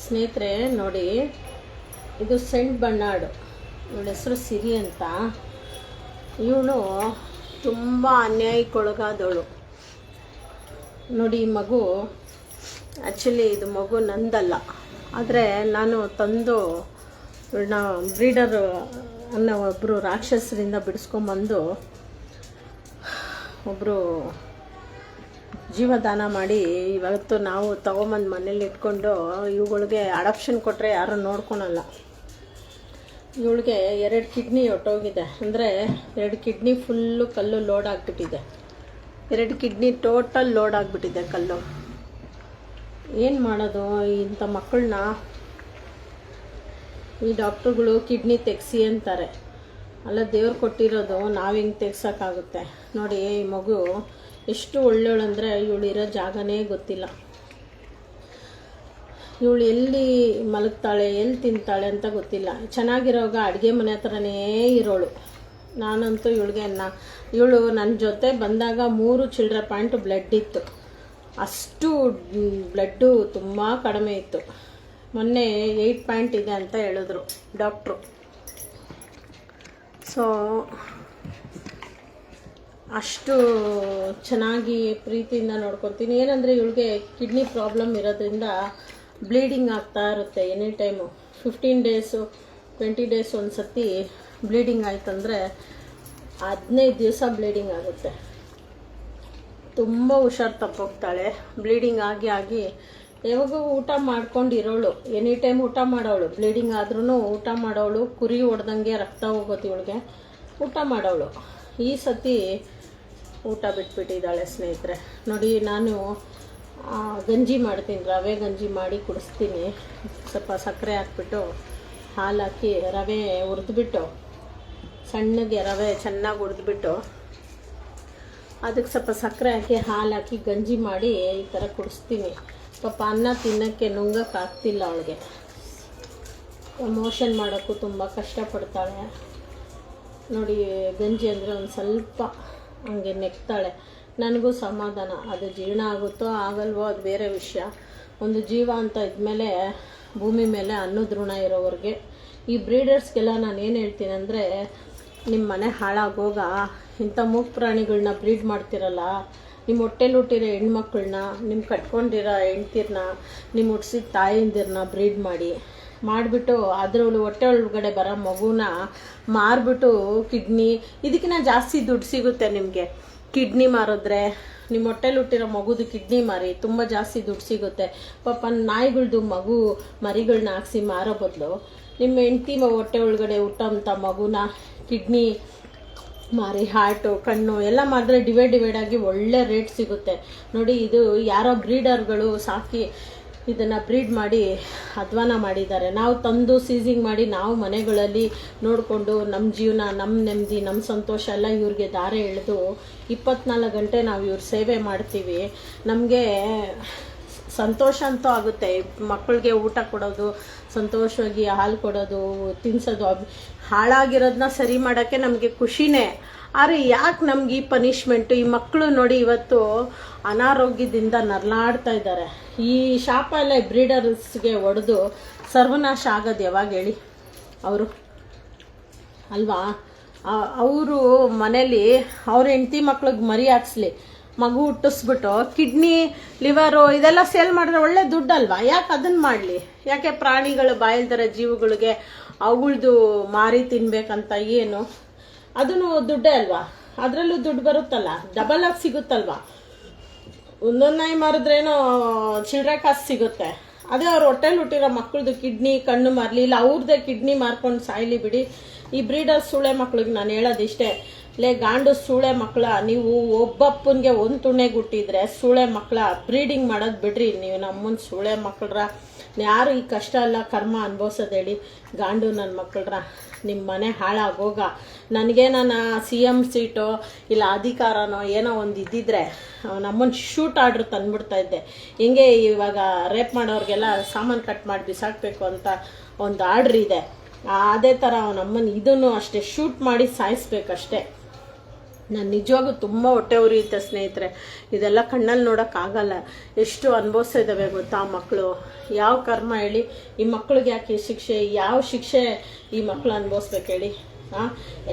ಸ್ನೇಹಿತರೆ ನೋಡಿ, ಇದು ಸೆಂಟ್ ಬರ್ನಾರ್ಡ್, ಇವಳ ಹೆಸರು ಸಿರಿ ಅಂತ. ಇವಳು ತುಂಬ ಅನ್ಯಾಯಕ್ಕೊಳಗಾದವಳು ನೋಡಿ. ಈ ಮಗು ಆ್ಯಕ್ಚುಲಿ ಇದು ಮಗು ನಂದಲ್ಲ, ಆದರೆ ನಾನು ತಂದು ಇವಳನ್ನ ಬ್ರೀಡರ್ ಅನ್ನೋ ಒಬ್ಬರು ರಾಕ್ಷಸರಿಂದ ಬಿಡಿಸ್ಕೊಂಬಂದು ಒಬ್ಬರು ಜೀವದಾನ ಮಾಡಿ ಇವತ್ತು ನಾವು ತೊಗೊಂಬಂದು ಮನೇಲಿ ಇಟ್ಕೊಂಡು ಇವುಗಳಿಗೆ ಅಡಾಪ್ಷನ್ ಕೊಟ್ಟರೆ ಯಾರೂ ನೋಡ್ಕೊಳಲ್ಲ. ಇವಳಿಗೆ 2 ಕಿಡ್ನಿ ಹೊಟ್ಟೋಗಿದೆ, ಅಂದರೆ 2 ಕಿಡ್ನಿ ಫುಲ್ಲು ಕಲ್ಲು ಲೋಡ್ ಆಗಿಬಿಟ್ಟಿದೆ. 2 ಕಿಡ್ನಿ ಟೋಟಲ್ ಲೋಡ್ ಆಗಿಬಿಟ್ಟಿದೆ ಕಲ್ಲು. ಏನು ಮಾಡೋದು ಇಂಥ ಮಕ್ಕಳನ್ನ? ಈ ಡಾಕ್ಟ್ರುಗಳು ಕಿಡ್ನಿ ತೆಗೆಸಿ ಅಂತಾರೆ, ಅಲ್ಲ ದೇವ್ರು ಕೊಟ್ಟಿರೋದು ನಾವು ಹಿಂಗೆ ತೆಗ್ಸೋಕ್ಕಾಗುತ್ತೆ ನೋಡಿ. ಈ ಮಗು ಎಷ್ಟು ಒಳ್ಳೆಯವಳು ಅಂದರೆ ಇವಳು ಇರೋ ಜಾಗನೇ ಗೊತ್ತಿಲ್ಲ. ಇವಳು ಎಲ್ಲಿ ಮಲಗ್ತಾಳೆ, ಎಲ್ಲಿ ತಿಂತಾಳೆ ಅಂತ ಗೊತ್ತಿಲ್ಲ. ಚೆನ್ನಾಗಿರೋವಾಗ ಅಡುಗೆ ಮನೆ ಹತ್ರನೇ ಇರೋಳು. ನಾನಂತೂ ಇವಳು ನನ್ನ ಜೊತೆ ಬಂದಾಗ 3 ಚಿಲ್ಡ್ರ ಪಾಯಿಂಟ್ ಬ್ಲಡ್ ಇತ್ತು. ಅಷ್ಟು ಬ್ಲಡ್ಡು ತುಂಬ ಕಡಿಮೆ ಇತ್ತು. ಮೊನ್ನೆ 8 ಪಾಯಿಂಟ್ ಇದೆ ಅಂತ ಹೇಳಿದ್ರು ಡಾಕ್ಟ್ರು. ಸೊ ಅಷ್ಟು ಚೆನ್ನಾಗಿ ಪ್ರೀತಿಯಿಂದ ನೋಡ್ಕೊತೀನಿ. ಏನಂದರೆ ಇವಳಿಗೆ ಕಿಡ್ನಿ ಪ್ರಾಬ್ಲಮ್ ಇರೋದ್ರಿಂದ ಬ್ಲೀಡಿಂಗ್ ಆಗ್ತಾ ಇರುತ್ತೆ ಎನಿ ಟೈಮು. 15 ಡೇಸು 20 ಡೇಸ್ ಒಂದು ಸತಿ ಬ್ಲೀಡಿಂಗ್ ಆಯ್ತಂದರೆ 15 ದಿವಸ ಬ್ಲೀಡಿಂಗ್ ಆಗುತ್ತೆ. ತುಂಬ ಹುಷಾರು ತಪ್ಪೋಗ್ತಾಳೆ. ಬ್ಲೀಡಿಂಗ್ ಆಗಿ ಯಾವಾಗೂ ಊಟ ಮಾಡ್ಕೊಂಡಿರೋಳು, ಎನಿ ಟೈಮ್ ಊಟ ಮಾಡೋಳು. ಬ್ಲೀಡಿಂಗ್ ಆದ್ರೂ ಊಟ ಮಾಡೋಳು. ಕುರಿ ಹೊಡೆದಂಗೆ ರಕ್ತ ಹೋಗೋದು ಇವಳಿಗೆ. ಊಟ ಮಾಡೋಳು. ಈ ಸತಿ ಊಟ ಬಿಟ್ಬಿಟ್ಟಿದ್ದಾಳೆ ಸ್ನೇಹಿತರೆ ನೋಡಿ. ನಾನು ಗಂಜಿ ಮಾಡ್ತೀನಿ, ರವೆ ಗಂಜಿ ಮಾಡಿ ಕುಡಿಸ್ತೀನಿ. ಸ್ವಲ್ಪ ಸಕ್ಕರೆ ಹಾಕ್ಬಿಟ್ಟು ಹಾಲು ಹಾಕಿ ರವೆ ಹುರಿದ್ಬಿಟ್ಟು, ಸಣ್ಣಗೆ ರವೆ ಚೆನ್ನಾಗಿ ಹುರಿದ್ಬಿಟ್ಟು ಅದಕ್ಕೆ ಸ್ವಲ್ಪ ಸಕ್ಕರೆ ಹಾಕಿ ಹಾಲು ಹಾಕಿ ಗಂಜಿ ಮಾಡಿ ಈ ಥರ ಕುಡಿಸ್ತೀನಿ. ಪಾಪ ಅನ್ನ ತಿನ್ನೋಕ್ಕೆ ನುಂಗಕ್ಕೆ ಆಗ್ತಿಲ್ಲ ಅವಳಿಗೆ. ಮೋಷನ್ ಮಾಡೋಕ್ಕೂ ತುಂಬ ಕಷ್ಟಪಡ್ತಾಳೆ ನೋಡಿ. ಗಂಜಿ ಅಂದರೆ ಒಂದು ಸ್ವಲ್ಪ ಹಂಗೆ ನೆಕ್ತಾಳೆ. ನನಗೂ ಸಮಾಧಾನ. ಅದು ಜೀರ್ಣ ಆಗುತ್ತೋ ಆಗಲ್ವೋ ಅದು ಬೇರೆ ವಿಷಯ. ಒಂದು ಜೀವ ಅಂತ ಇದ್ಮೇಲೆ ಭೂಮಿ ಮೇಲೆ ಅನ್ನದ ಋಣ ಇರೋವ್ರಿಗೆ. ಈ ಬ್ರೀಡರ್ಸ್ಗೆಲ್ಲ ನಾನು ಏನು ಹೇಳ್ತೀನಿ ಅಂದರೆ, ನಿಮ್ಮ ಮನೆ ಹಾಳಾಗೋಗ ಇಂಥ ಮೂಕ್ ಪ್ರಾಣಿಗಳನ್ನ ಬ್ರೀಡ್ ಮಾಡ್ತಿರಲ್ಲ, ನಿಮ್ಮ ಹೊಟ್ಟೆಲಿ ಹುಟ್ಟಿರೋ ಹೆಣ್ಮಕ್ಳನ್ನ, ನಿಮ್ಮ ಕಟ್ಕೊಂಡಿರೋ ಹೆಂಡ್ತಿರನ್ನ, ನಿಮ್ಮ ಹುಟ್ಟಿಸಿದ ತಾಯಿಂದಿರನ್ನ ಬ್ರೀಡ್ ಮಾಡಿಬಿಟ್ಟು ಅದರೊಳು ಹೊಟ್ಟೆ ಒಳಗಡೆ ಬರೋ ಮಗುನ ಮಾರಿಬಿಟ್ಟು ಕಿಡ್ನಿ, ಇದಕ್ಕಿಂತ ಜಾಸ್ತಿ ದುಡ್ಡು ಸಿಗುತ್ತೆ ನಿಮಗೆ. ಕಿಡ್ನಿ ಮಾರಿದ್ರೆ ನಿಮ್ಮ ಹೊಟ್ಟೆಲಿ ಹುಟ್ಟಿರೋ ಮಗುದು ಕಿಡ್ನಿ ಮಾರಿ ತುಂಬ ಜಾಸ್ತಿ ದುಡ್ಡು ಸಿಗುತ್ತೆ. ಪಾಪ ನಾಯಿಗಳ್ದು ಮಗು ಮರಿಗಳನ್ನ ಹಾಕ್ಸಿ ಮಾರೋ ಬದಲು ನಿಮ್ಮ ಹೆಂಡ್ತಿ ಹೊಟ್ಟೆ ಒಳಗಡೆ ಹುಟ್ಟೋಂಥ ಮಗುನ ಕಿಡ್ನಿ ಮಾರಿ ಹಾರ್ಟು ಕಣ್ಣು ಎಲ್ಲ ಮಾಡಿದ್ರೆ ಡಿವೈಡ್ ಆಗಿ ಒಳ್ಳೆ ರೇಟ್ ಸಿಗುತ್ತೆ ನೋಡಿ. ಇದು ಯಾರೋ ಬ್ರೀಡರ್ಗಳು ಸಾಕಿ ಇದನ್ನು ಬ್ರೀಡ್ ಮಾಡಿ ಅಧ್ವಾನ ಮಾಡಿದ್ದಾರೆ. ನಾವು ತಂದು ಸೀಸಿಂಗ್ ಮಾಡಿ ನಾವು ಮನೆಗಳಲ್ಲಿ ನೋಡಿಕೊಂಡು ನಮ್ಮ ಜೀವನ, ನಮ್ಮ ನೆಮ್ಮದಿ, ನಮ್ಮ ಸಂತೋಷ ಎಲ್ಲ ಇವ್ರಿಗೆ ದಾರೆ ಎಳೆದು 24 ಗಂಟೆ ನಾವು ಇವ್ರ ಸೇವೆ ಮಾಡ್ತೀವಿ. ನಮಗೆ ಸಂತೋಷ ಅಂತೂ ಆಗುತ್ತೆ. ಮಕ್ಕಳಿಗೆ ಊಟ ಕೊಡೋದು, ಸಂತೋಷವಾಗಿ ಹಾಲು ಕೊಡೋದು, ತಿನ್ಸೋದು, ಹಾಳಾಗಿರೋದನ್ನ ಸರಿ ಮಾಡೋಕ್ಕೆ ನಮಗೆ ಖುಷಿನೇ. ಆದರೆ ಯಾಕೆ ನಮ್ಗೆ ಈ ಪನಿಷ್ಮೆಂಟು? ಈ ಮಕ್ಕಳು ನೋಡಿ ಇವತ್ತು ಅನಾರೋಗ್ಯದಿಂದ ನರಳಾಡ್ತಾ ಇದ್ದಾರೆ. ಈ ಶಾಪ ಎಲ್ಲ ಬ್ರೀಡರ್ಸ್ಗೆ ಹೊಡೆದು ಸರ್ವನಾಶ ಆಗೋದು ಯಾವಾಗ ಹೇಳಿ ಅವರು ಅಲ್ವಾ? ಅವರು ಮನೇಲಿ ಅವ್ರ ಹೆಂಡತಿ ಮಕ್ಳಿಗೆ ಮರಿ ಹಾಕ್ಸ್ಲಿ, ಮಗು ಹುಟ್ಟಿಸ್ಬಿಟ್ಟು ಕಿಡ್ನಿ ಲಿವರು ಇದೆಲ್ಲ ಸೇಲ್ ಮಾಡಿದ್ರೆ ಒಳ್ಳೆ ದುಡ್ಡಲ್ವಾ? ಯಾಕೆ ಅದನ್ನು ಮಾಡಲಿ? ಯಾಕೆ ಪ್ರಾಣಿಗಳು ಬಾಯಿಲ್ದರ ಜೀವಗಳಿಗೆ ಅವುಗಳದು ಮಾರಿ ತಿನ್ಬೇಕಂತ ಏನು? ಅದನ್ನು ದುಡ್ಡೇ ಅಲ್ವಾ? ಅದರಲ್ಲೂ ದುಡ್ಡು ಬರುತ್ತಲ್ಲ, ಡಬಲ್ ಆಗಿ ಸಿಗುತ್ತಲ್ವಾ? ಒಂದೊಂದು ನಾಯಿ ಮಾರಿದ್ರೇನೋ ಚಿಲ್ಲರೆ ಕಾಸು ಸಿಗುತ್ತೆ. ಅದೇ ಅವ್ರ ಹೊಟ್ಟೆಲಿ ಹುಟ್ಟಿರೋ ಮಕ್ಕಳದು ಕಿಡ್ನಿ ಕಣ್ಣು ಮಾರಲಿ, ಇಲ್ಲ ಅವ್ರದ್ದೇ ಕಿಡ್ನಿ ಮಾರ್ಕೊಂಡು ಸಾಯ್ಲಿ ಬಿಡಿ. ಈ ಬ್ರೀಡರ್ ಸೂಳೆ ಮಕ್ಳಿಗೆ ನಾನು ಹೇಳೋದಿಷ್ಟೇ, ಗಾಂಡು ಸೂಳೆ ಮಕ್ಕಳ, ನೀವು ಒಬ್ಬಪ್ಪನಿಗೆ ಒಂದು ತುಣೆಗೆ ಹುಟ್ಟಿದ್ರೆ ಸೂಳೆ ಮಕ್ಕಳ ಬ್ರೀಡಿಂಗ್ ಮಾಡೋದು ಬಿಡ್ರಿ. ನೀವು ನಮ್ಮನ್ನ ಸೂಳೆ ಮಕ್ಕಳ್ರ ಯಾರು ಈ ಕಷ್ಟ ಎಲ್ಲ ಕರ್ಮ ಅನುಭವಿಸೋದು ಹೇಳಿ? ಗಾಂಡು ನನ್ನ ಮಕ್ಕಳ್ರ, ನಿಮ್ಮ ಮನೆ ಹಾಳಾಗೋಗ. ನನಗೆ ನಾನು CM ಸೀಟೋ ಇಲ್ಲ ಅಧಿಕಾರನೋ ಏನೋ ಒಂದು ಇದ್ದಿದ್ರೆ ನಮ್ಮನ್ನು ಶೂಟ್ ಆರ್ಡ್ರ್ ತಂದುಬಿಡ್ತಾ ಇದ್ದೆ. ಹಿಂಗೆ ಇವಾಗ ರೇಪ್ ಮಾಡೋರಿಗೆಲ್ಲ ಸಾಮಾನು ಕಟ್ ಮಾಡಿ ಬಿಸಾಕಬೇಕು ಅಂತ ಒಂದು ಆರ್ಡ್ರ್ ಇದೆ. ಅದೇ ಥರ ನಮ್ಮನ್ನು ಇದನ್ನು ಅಷ್ಟೇ ಶೂಟ್ ಮಾಡಿ ಸಾಯಿಸ್ಬೇಕಷ್ಟೇ. ನಾನು ನಿಜವಾಗೂ ತುಂಬ ಹೊಟ್ಟೆ ಉರಿಯುತ್ತೆ ಸ್ನೇಹಿತರೆ. ಇದೆಲ್ಲ ಕಣ್ಣಲ್ಲಿ ನೋಡೋಕ್ಕಾಗಲ್ಲ. ಎಷ್ಟು ಅನುಭವಿಸ್ತಾ ಇದ್ದಾವೆ ಗೊತ್ತಾ ಮಕ್ಕಳು. ಯಾವ ಕರ್ಮ ಹೇಳಿ ಈ ಮಕ್ಳಿಗೆ ಯಾಕೆ ಶಿಕ್ಷೆ, ಯಾವ ಶಿಕ್ಷೆ ಈ ಮಕ್ಕಳು ಅನುಭವಿಸ್ಬೇಕು ಹೇಳಿ.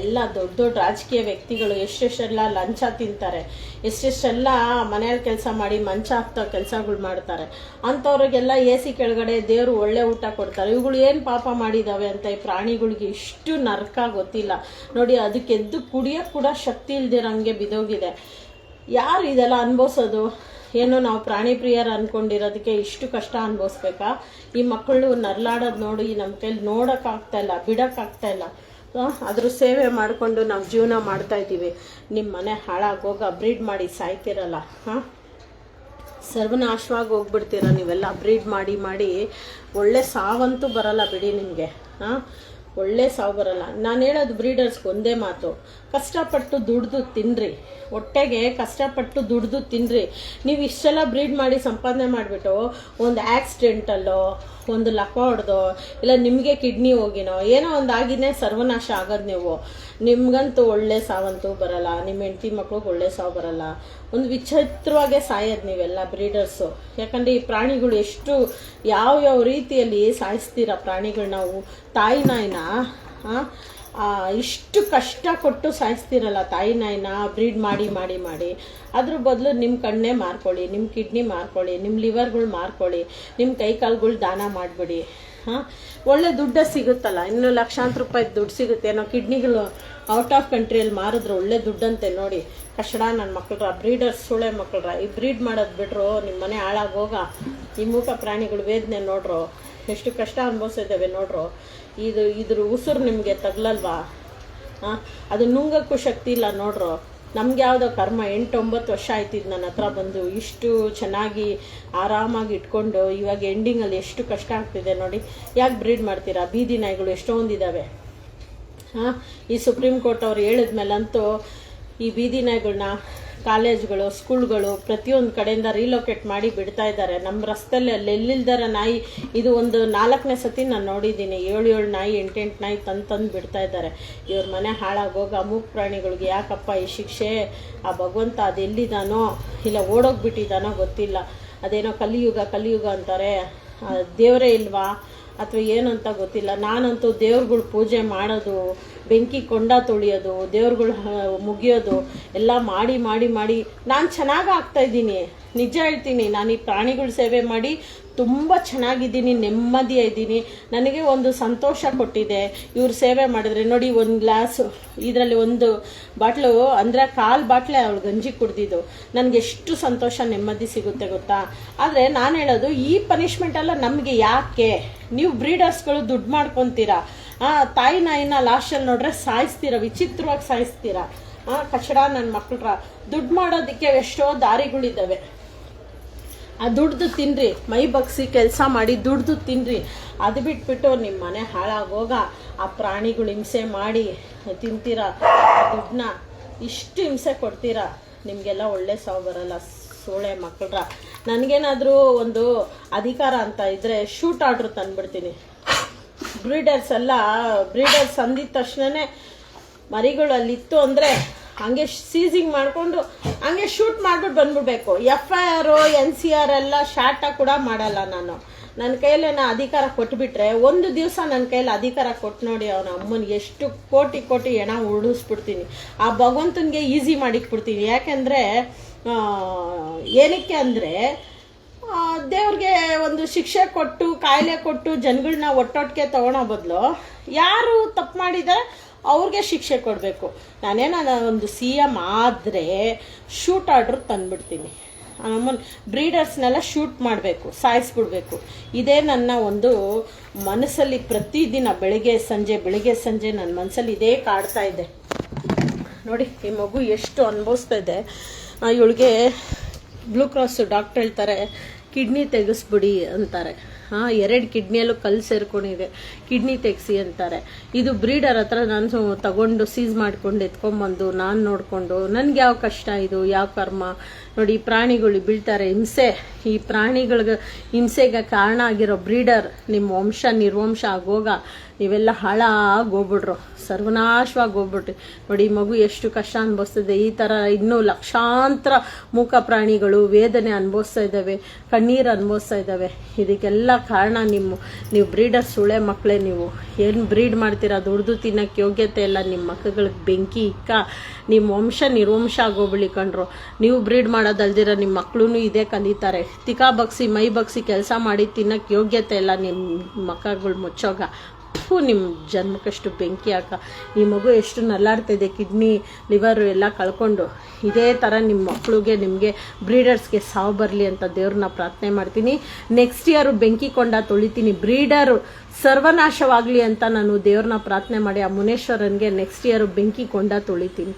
ಎಲ್ಲ ದೊಡ್ಡ ದೊಡ್ಡ ರಾಜಕೀಯ ವ್ಯಕ್ತಿಗಳು ಎಷ್ಟೆಷ್ಟೆಲ್ಲ ಲಂಚ ತಿಂತಾರೆ, ಎಷ್ಟೆಷ್ಟೆಲ್ಲ ಮನೆಯಲ್ಲಿ ಕೆಲಸ ಮಾಡಿ ಮಂಚ ಹಾಕ್ತಾ ಕೆಲಸಗಳು ಮಾಡ್ತಾರೆ. ಅಂಥವ್ರಿಗೆಲ್ಲ ಎ ಸಿ ಕೆಳಗಡೆ ದೇವರು ಒಳ್ಳೆ ಊಟ ಕೊಡ್ತಾರೆ. ಇವುಗಳು ಏನು ಪಾಪ ಮಾಡಿದ್ದಾವೆ ಅಂತ ಈ ಪ್ರಾಣಿಗಳಿಗೆ ಇಷ್ಟು ನರಕ ಗೊತ್ತಿಲ್ಲ ನೋಡಿ. ಅದಕ್ಕೆ ಎದ್ದು ಕುಡಿಯೋಕ್ಕೆ ಕೂಡ ಶಕ್ತಿ ಇಲ್ದಿರಂಗೆ ಬಿದೋಗಿದೆ. ಯಾರು ಇದೆಲ್ಲ ಅನುಭವಿಸೋದು? ಏನೋ ನಾವು ಪ್ರಾಣಿ ಪ್ರಿಯರು ಅಂದ್ಕೊಂಡಿರೋದಕ್ಕೆ ಇಷ್ಟು ಕಷ್ಟ ಅನುಭವಿಸ್ಬೇಕಾ? ಈ ಮಕ್ಕಳು ನರಳಾಡೋದು ನೋಡಿ ನಮ್ಮ ಕೈಲಿ ನೋಡೋಕ್ಕಾಗ್ತಾಯಿಲ್ಲ, ಬಿಡೋಕ್ಕಾಗ್ತಾಯಿಲ್ಲ. ಅದ್ರ ಸೇವೆ ಮಾಡಿಕೊಂಡು ನಾವು ಜೀವನ ಮಾಡ್ತಾ ಇದ್ದೀವಿ. ನಿಮ್ಮ ಮನೆ ಹಾಳಾಗೋಗ ಬ್ರೀಡ್ ಮಾಡಿ ಸಾಯ್ತಿರಲ್ಲ, ಸರ್ವನಾಶವಾಗಿ ಹೋಗ್ಬಿಡ್ತೀರ ನೀವೆಲ್ಲ. ಬ್ರೀಡ್ ಮಾಡಿ ಮಾಡಿ ಒಳ್ಳೆ ಸಾವಂತೂ ಬರಲ್ಲ ಬಿಡಿ ನಿಮಗೆ. ಒಳ್ಳೆ ಸಾವು ಬರಲ್ಲ. ನಾನು ಹೇಳೋದು ಬ್ರೀಡರ್ಸ್ಗೆ ಒಂದೇ ಮಾತು, ಕಷ್ಟಪಟ್ಟು ದುಡ್ದು ತಿನ್ನಿರಿ, ಹೊಟ್ಟೆಗೆ ಕಷ್ಟಪಟ್ಟು ದುಡ್ದು ತಿನ್ನಿರಿ. ನೀವು ಇಷ್ಟೆಲ್ಲ ಬ್ರೀಡ್ ಮಾಡಿ ಸಂಪಾದನೆ ಮಾಡಿಬಿಟ್ಟು ಒಂದು ಆಕ್ಸಿಡೆಂಟಲ್ಲೋ, ಒಂದು ಲಕ ಹೊಡೆದೋ, ಇಲ್ಲ ನಿಮಗೆ ಕಿಡ್ನಿ ಹೋಗಿನೋ ಏನೋ ಒಂದು ಆಗಿನೇ ಸರ್ವನಾಶ ಆಗೋದು ನೀವು. ನಿಮ್ಗಂತೂ ಒಳ್ಳೆ ಸಾವಂತೂ ಬರಲ್ಲ, ನಿಮ್ಮ ಹೆಂಡತಿ ಮಕ್ಳಿಗೆ ಒಳ್ಳೆ ಸಾವು ಬರಲ್ಲ. ಒಂದು ವಿಚಿತ್ರವಾಗೇ ಸಾಯೋದು ನೀವೆಲ್ಲ ಬ್ರೀಡರ್ಸು. ಯಾಕಂದರೆ ಈ ಪ್ರಾಣಿಗಳು ಎಷ್ಟು ಯಾವ ರೀತಿಯಲ್ಲಿ ಸಾಯಿಸ್ತೀರ ಪ್ರಾಣಿಗಳು. ನಾವು ತಾಯಿ ನಾಯಿನ ಇಷ್ಟು ಕಷ್ಟ ಕೊಟ್ಟು ಸಾಯಿಸ್ತಿರಲ್ಲ ತಾಯಿ ನಾಯಿನ ಬ್ರೀಡ್ ಮಾಡಿ ಮಾಡಿ ಮಾಡಿ. ಅದ್ರ ಬದಲು ನಿಮ್ಮ ಕಣ್ಣೇ ಮಾರ್ಕೊಳ್ಳಿ, ನಿಮ್ಮ ಕಿಡ್ನಿ ಮಾರ್ಕೊಳ್ಳಿ, ನಿಮ್ಮ ಲಿವರ್ಗಳು ಮಾರ್ಕೊಳ್ಳಿ, ನಿಮ್ಮ ಕೈ ಕಾಲುಗಳು ದಾನ ಮಾಡಿಬಿಡಿ. ಒಳ್ಳೆ ದುಡ್ಡು ಸಿಗುತ್ತಲ್ಲ, ಇನ್ನು ಲಕ್ಷಾಂತರ ರೂಪಾಯಿ ದುಡ್ಡು ಸಿಗುತ್ತೆ. ಏನೋ ಕಿಡ್ನಿಗಳು ಔಟ್ ಆಫ್ ಕಂಟ್ರಿಯಲ್ಲಿ ಮಾರಿದ್ರೆ ಒಳ್ಳೆ ದುಡ್ಡಂತೆ ನೋಡಿ. ಕಷ್ಟಡ ನನ್ನ ಮಕ್ಕಳ್ರ ಬ್ರೀಡರ್ಸ್ ಸುಳೆ ಮಕ್ಕಳ್ರ. ಈ ಬ್ರೀಡ್ ಮಾಡೋದು ಬಿಡ್ರು, ನಿಮ್ಮ ಮನೆ ಹಾಳಾಗೋಗ. ಈ ಮೂಕ ಪ್ರಾಣಿಗಳು ವೇದನೆ ನೋಡ್ರು, ಎಷ್ಟು ಕಷ್ಟ ಅನುಭವಿಸಿದ್ದೇವೆ ನೋಡ್ರು. ಇದ್ರ ಉಸಿರು ನಿಮಗೆ ತಗಲಲ್ವಾ? ಅದು ನುಂಗಕ್ಕೂ ಶಕ್ತಿ ಇಲ್ಲ ನೋಡ್ರು. ನಮ್ಗೆ ಯಾವುದೋ ಕರ್ಮ 8-9 ವರ್ಷ ಆಯ್ತಿದ್ದು ನನ್ನ ಹತ್ರ ಬಂದು ಇಷ್ಟು ಚೆನ್ನಾಗಿ ಆರಾಮಾಗಿ ಇಟ್ಕೊಂಡು ಇವಾಗ ಎಂಡಿಂಗಲ್ಲಿ ಎಷ್ಟು ಕಷ್ಟ ಆಗ್ತಿದೆ ನೋಡಿ. ಯಾಕೆ ಬ್ರೀಡ್ ಮಾಡ್ತೀರಾ? ಬೀದಿ ನಾಯಿಗಳು ಎಷ್ಟೊಂದಿದ್ದಾವೆ. ಈ ಸುಪ್ರೀಂ ಕೋರ್ಟ್ ಅವ್ರು ಹೇಳಿದ್ಮೇಲಂತೂ ಈ ಬೀದಿ ನಾಯಿಗಳನ್ನ ಕಾಲೇಜ್ಗಳು, ಸ್ಕೂಲ್ಗಳು ಪ್ರತಿಯೊಂದು ಕಡೆಯಿಂದ ರೀಲೊಕೇಟ್ ಮಾಡಿ ಬಿಡ್ತಾ ಇದ್ದಾರೆ. ನಮ್ಮ ರಸ್ತೆಯಲ್ಲಿ ಎಲ್ಲಿಲ್ದರ ನಾಯಿ ಇದು ಒಂದು 4ನೇ ಸತಿ ನಾನು ನೋಡಿದ್ದೀನಿ. 7 ನಾಯಿ 8 ನಾಯಿ ತಂದು ಬಿಡ್ತಾ ಇದ್ದಾರೆ. ಇವ್ರ ಮನೆ ಹಾಳಾಗೋಗ ಮೂಕ್ ಪ್ರಾಣಿಗಳಿಗೆ ಯಾಕಪ್ಪ ಈ ಶಿಕ್ಷೆ? ಆ ಭಗವಂತ ಅದೆಲ್ಲಿದ್ದಾನೋ, ಇಲ್ಲ ಓಡೋಗ್ಬಿಟ್ಟಿದ್ದಾನೋ ಗೊತ್ತಿಲ್ಲ. ಅದೇನೋ ಕಲಿಯುಗ ಅಂತಾರೆ. ದೇವರೇ ಇಲ್ವಾ ಅಥವಾ ಏನು ಅಂತ ಗೊತ್ತಿಲ್ಲ. ನಾನಂತೂ ದೇವ್ರುಗಳು ಪೂಜೆ ಮಾಡೋದು, ಬೆಂಕಿ ಕೊಂಡ ತೊಳಿಯೋದು, ದೇವ್ರುಗಳು ಮುಗಿಯೋದು ಎಲ್ಲ ಮಾಡಿ ಮಾಡಿ ಮಾಡಿ ನಾನು ಚೆನ್ನಾಗಿ ಆಗ್ತಾಯಿದ್ದೀನಿ. ನಿಜ ಹೇಳ್ತೀನಿ, ನಾನು ಈ ಪ್ರಾಣಿಗಳ ಸೇವೆ ಮಾಡಿ ತುಂಬ ಚೆನ್ನಾಗಿದ್ದೀನಿ, ನೆಮ್ಮದಿಯಾಗಿದ್ದೀನಿ. ನನಗೆ ಒಂದು ಸಂತೋಷ ಕೊಟ್ಟಿದೆ ಇವ್ರ ಸೇವೆ ಮಾಡಿದ್ರೆ. ನೋಡಿ, ಒಂದು ಗ್ಲಾಸು ಇದರಲ್ಲಿ ಒಂದು ಬಾಟ್ಲು ಅಂದರೆ 1/4 ಬಾಟ್ಲೆ ಅವಳು ಗಂಜಿ ಕುಡ್ದಿದ್ದು. ನನಗೆ ಎಷ್ಟು ಸಂತೋಷ ನೆಮ್ಮದಿ ಸಿಗುತ್ತೆ ಗೊತ್ತಾ. ಆದರೆ ನಾನು ಹೇಳೋದು, ಈ ಪನಿಷ್ಮೆಂಟೆಲ್ಲ ನಮಗೆ ಯಾಕೆ? ನೀವು ಬ್ರೀಡರ್ಸ್ಗಳು ದುಡ್ಡು ಮಾಡ್ಕೊತೀರಾ, ತಾಯಿ ನಾಯಿನ ಲಾಸ್ಟಲ್ಲಿ ನೋಡ್ರೆ ಸಾಯಿಸ್ತೀರ, ವಿಚಿತ್ರವಾಗಿ ಸಾಯಿಸ್ತೀರ. ಕಚಡ ನನ್ನ ಮಕ್ಕಳ್ರ. ದುಡ್ಡು ಮಾಡೋದಕ್ಕೆ ಎಷ್ಟೋ ದಾರಿಗಳಿದ್ದಾವೆ. ಆ ದುಡ್ದು ತಿನ್ನಿರಿ, ಮೈ ಬಗ್ಸಿ ಕೆಲಸ ಮಾಡಿ ದುಡ್ದು ತಿನ್ನಿರಿ. ಅದು ಬಿಟ್ಬಿಟ್ಟು ನಿಮ್ಮ ಮನೆ ಹಾಳಾಗೋಗ ಆ ಪ್ರಾಣಿಗಳು ಹಿಂಸೆ ಮಾಡಿ ತಿಂತೀರಾ. ದುಡ್ಡನ್ನ ಇಷ್ಟು ಹಿಂಸೆ ಕೊಡ್ತೀರಾ, ನಿಮಗೆಲ್ಲ ಒಳ್ಳೆ ಸಾವು ಬರಲ್ಲ ಸೋಳೆ ಮಕ್ಕಳ್ರ. ನನಗೇನಾದರೂ ಒಂದು ಅಧಿಕಾರ ಅಂತ ಇದ್ದರೆ ಶೂಟ್ ಆರ್ಡ್ರ್ ತಂದುಬಿಡ್ತೀನಿ. ಬ್ರೀಡರ್ಸ್ ಅಂದಿದ ತಕ್ಷಣವೇ ಮರಿಗಳು ಅಲ್ಲಿತ್ತು ಅಂದರೆ ಹಂಗೆ ಸೀಸಿಂಗ್ ಮಾಡಿಕೊಂಡು ಹಂಗೆ ಶೂಟ್ ಮಾಡಿಬಿಟ್ಟು ಬಂದ್ಬಿಡ್ಬೇಕು. FIR NCR ಎಲ್ಲ ಶಾಟ ಕೂಡ ಮಾಡಲ್ಲ ನಾನು. ನನ್ನ ಕೈಯಲ್ಲಿ ಅಧಿಕಾರ ಕೊಟ್ಬಿಟ್ರೆ, ಒಂದು ದಿವಸ ನನ್ನ ಕೈಯಲ್ಲಿ ಅಧಿಕಾರ ಕೊಟ್ಟು ನೋಡಿ, ಅವನ ಅಮ್ಮನಿಗೆ ಎಷ್ಟು ಕೋಟಿ ಹೆಣ ಉಳಿಸ್ಬಿಡ್ತೀನಿ. ಆ ಭಗವಂತನಿಗೆ ಈಸಿ ಮಾಡಿಕ್ಬಿಡ್ತೀನಿ. ಯಾಕೆಂದರೆ ಏನಕ್ಕೆ ಅಂದರೆ ದೇವ್ರಿಗೆ ಒಂದು ಶಿಕ್ಷೆ ಕೊಟ್ಟು ಕಾಯಿಲೆ ಕೊಟ್ಟು ಜನಗಳನ್ನ ಒಟ್ಟೊಟ್ಟಿಗೆ ತೊಗೊಳೋ ಬದಲು ಯಾರು ತಪ್ಪು ಮಾಡಿದರೆ ಅವ್ರಿಗೆ ಶಿಕ್ಷೆ ಕೊಡಬೇಕು. ನಾನೇನೋ ಒಂದು CM ಆದರೆ ಶೂಟ್ ಆರ್ಡ್ರ್ ತಂದುಬಿಡ್ತೀನಿ. ನಮ್ಮನ್ನು ಬ್ರೀಡರ್ಸ್ನೆಲ್ಲ ಶೂಟ್ ಮಾಡಬೇಕು, ಸಾಯಿಸ್ಬಿಡ್ಬೇಕು. ಇದೇ ನನ್ನ ಒಂದು ಮನಸ್ಸಲ್ಲಿ ಪ್ರತಿದಿನ ಬೆಳಗ್ಗೆ ಸಂಜೆ ನನ್ನ ಮನಸ್ಸಲ್ಲಿ ಇದೇ ಕಾಡ್ತಾ ಇದೆ ನೋಡಿ. ಈ ಮಗು ಎಷ್ಟು ಅನುಭವಿಸ್ತಾ ಇದೆ. ಇವಳಿಗೆ ಬ್ಲೂ ಕ್ರಾಸ್ ಡಾಕ್ಟರ್ ಹೇಳ್ತಾರೆ ಕಿಡ್ನಿ ತೆಗೆಸ್ಬಿಡಿ ಅಂತಾರೆ. 2 ಕಿಡ್ನಿಯಲ್ಲೂ ಕಲ್ಲು ಸೇರ್ಕೊಂಡಿದೆ, ಕಿಡ್ನಿ ತೆಗೆಸಿ ಅಂತಾರೆ. ಇದು ಬ್ರೀಡರ್ ಹತ್ರ ನಾನು ತಗೊಂಡು ಸೀಸ್ ಮಾಡ್ಕೊಂಡು ಎತ್ಕೊಂಬಂದು ನಾನು ನೋಡಿಕೊಂಡು ನನಗೆ ಯಾವ ಕಷ್ಟ, ಇದು ಯಾವ ಕರ್ಮ ನೋಡಿ. ಪ್ರಾಣಿಗಳು ಬೀಳ್ತಾರೆ ಹಿಂಸೆ. ಈ ಪ್ರಾಣಿಗಳಿಗೆ ಹಿಂಸೆಗೆ ಕಾರಣ ಆಗಿರೋ ಬ್ರೀಡರ್ ನಿಮ್ಮ ವಂಶ ನಿರ್ವಂಶ ಆಗೋಗ ನೀವೆಲ್ಲ ಹಾಳಾಗೋಗ್ಬಿಡ್ರು, ಸರ್ವನಾಶವಾಗಿ ಹೋಗ್ಬಿಟ್ರಿ. ನೋಡಿ, ಮಗು ಎಷ್ಟು ಕಷ್ಟ ಅನುಭವಿಸ್ತದೆ. ಈ ಥರ ಇನ್ನೂ ಲಕ್ಷಾಂತರ ಮೂಕ ಪ್ರಾಣಿಗಳು ವೇದನೆ ಅನುಭವಿಸ್ತಾ ಇದ್ದಾವೆ, ಕಣ್ಣೀರು ಅನುಭವಿಸ್ತಾ ಇದ್ದಾವೆ. ಇದಕ್ಕೆಲ್ಲ ಕಾರಣ ನೀವು ಬ್ರೀಡರ್ ಸುಳೆ ಮಕ್ಕಳೇ. ನೀವು ಏನು ಬ್ರೀಡ್ ಮಾಡ್ತೀರಾ ದುಡ್ದು ತಿನ್ನೋಕ್ಕೆ ಯೋಗ್ಯತೆ ಇಲ್ಲ. ನಿಮ್ಮ ಮಕ್ಕಳಿಗೆ ಬೆಂಕಿ ಇಕ್ಕ ನಿಮ್ಮ ವಂಶ ನಿರ್ವಂಶ ಆಗೋಗ್ಬಿಳಿ ಕಂಡ್ರು. ನೀವು ಬ್ರೀಡ್ ಮಾಡೋದಲ್ದಿರ ನಿಮ್ಮ ಮಕ್ಕಳು ಇದೇ ಕಲಿತಾರೆ. ತಿಕಾ ಬಗ್ಸಿ ಮೈ ಬಗ್ಸಿ ಕೆಲಸ ಮಾಡಿ ತಿನ್ನೋಕ್ಕೆ ಯೋಗ್ಯತೆ ಇಲ್ಲ ನಿಮ್ಮ ಮಕ್ಕಳು ಮುಚ್ಚೋಗ. ನಿಮ್ಮ ಜನ್ಮಕ್ಕಷ್ಟು ಬೆಂಕಿ ಹಾಕ. ಈ ಮಗು ಎಷ್ಟು ನಲ್ಲಾಡ್ತಾಯಿದೆ, ಕಿಡ್ನಿ ಲಿವರು ಎಲ್ಲ ಕಳ್ಕೊಂಡು. ಇದೇ ಥರ ನಿಮ್ಮ ಮಕ್ಕಳಿಗೆ ನಿಮಗೆ ಬ್ರೀಡರ್ಸ್ಗೆ ಸಾವು ಬರಲಿ ಅಂತ ದೇವ್ರನ್ನ ಪ್ರಾರ್ಥನೆ ಮಾಡ್ತೀನಿ. ನೆಕ್ಸ್ಟ್ ಇಯರು ಬೆಂಕಿ ಕೊಂಡ ತೊಳಿತೀನಿ, ಬ್ರೀಡರು ಸರ್ವನಾಶವಾಗಲಿ ಅಂತ ನಾನು ದೇವ್ರನ್ನ ಪ್ರಾರ್ಥನೆ ಮಾಡಿ ಆ ಮುನೇಶ್ವರನಿಗೆ ನೆಕ್ಸ್ಟ್ ಇಯರು ಬೆಂಕಿ ಕೊಂಡ ತೊಳಿತೀನಿ.